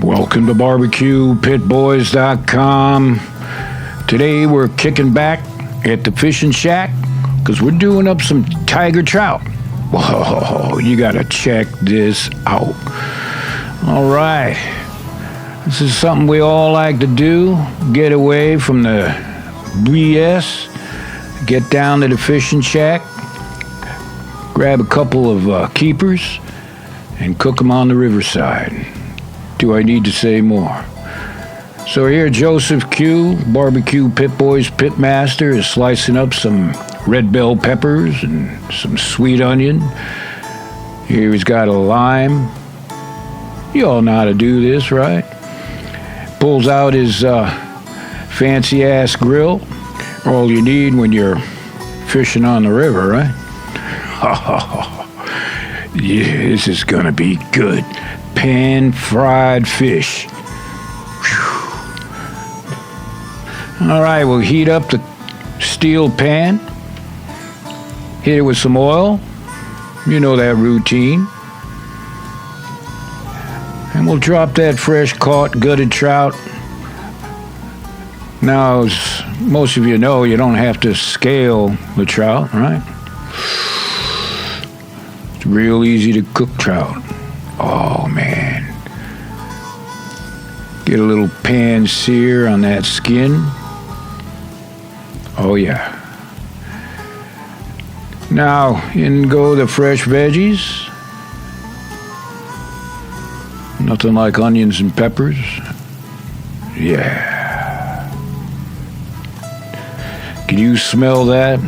Welcome to BBQPitBoys.com. Today we're kicking back at the fishing shack because we're doing up some tiger trout. Whoa, you gotta check this out. All right, this is something we all like to do. Get away from the BS, get down to the fishing shack, grab a couple of keepers, and cook them on the riverside. Do I need to say more? So here, Joseph Q, BBQ Pit Boys Pit Master, is slicing up some red bell peppers and some sweet onion. Here he's got a lime. You all know how to do this, right? Pulls out his fancy-ass grill. All you need when you're fishing on the river, right? Yeah, this is gonna be good. Pan-fried fish. Whew. All right, we'll heat up the steel pan. Hit it with some oil. You know that routine. And we'll drop that fresh caught gutted trout. Now, as most of you know, you don't have to scale the trout, right? It's real easy to cook trout. Oh, man. Get a little pan sear on that skin. Oh, yeah. Now, in go the fresh veggies. Nothing like onions and peppers. Yeah. Can you smell that?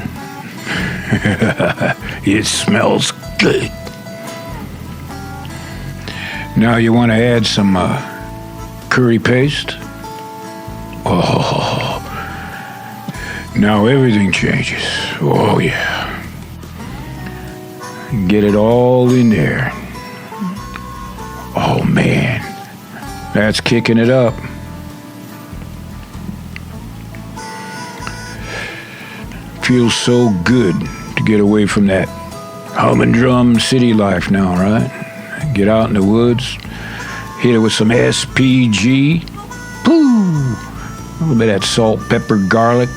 It smells good. Now you want to add some curry paste. Oh, now everything changes. Oh yeah. Get it all in there. Oh man, that's kicking it up. Feels so good to get away from that humdrum city life now, right? Get out in the woods, hit it with some SPG, poo, a little bit of that salt, pepper, garlic,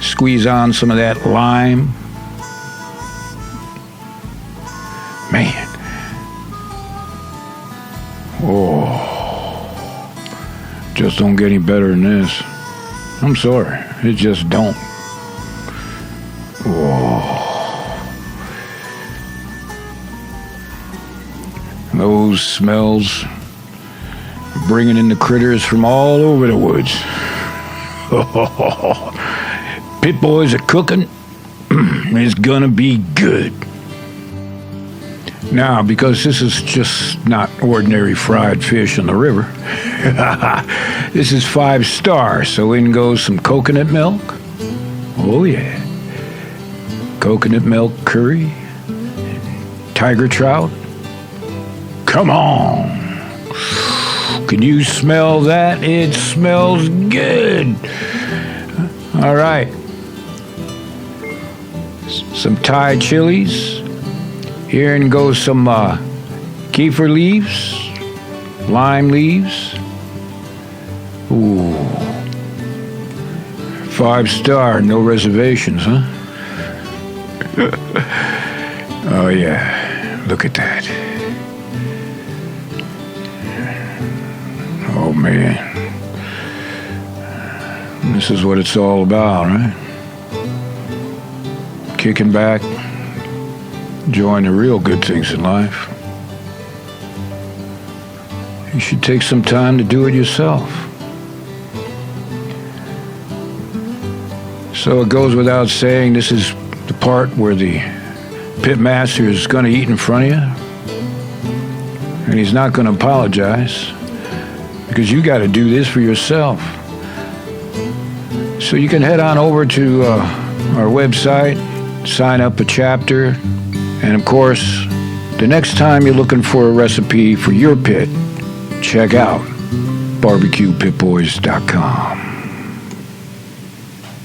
squeeze on some of that lime. Man, oh, just don't get any better than this. I'm sorry, it just don't. Oh. Those smells bringing in the critters from all over the woods. Pit Boys are cooking. It's gonna be good. Now, because this is just not ordinary fried fish in the river, this is 5-star, so in goes some coconut milk. Oh yeah. Coconut milk curry, tiger trout. Come on. Can you smell that? It smells good. All right. Some Thai chilies. Here and goes some kefir leaves, lime leaves. Ooh. 5-star, no reservations, huh? Oh yeah, look at that. Oh man, this is what it's all about, right? Kicking back, enjoying the real good things in life. You should take some time to do it yourself. So it goes without saying, this is the part where the pit master is going to eat in front of you, and he's not going to apologize. Because you got to do this for yourself. So you can head on over to our website, sign up a chapter, and of course, the next time you're looking for a recipe for your pit, check out BBQPitBoys.com.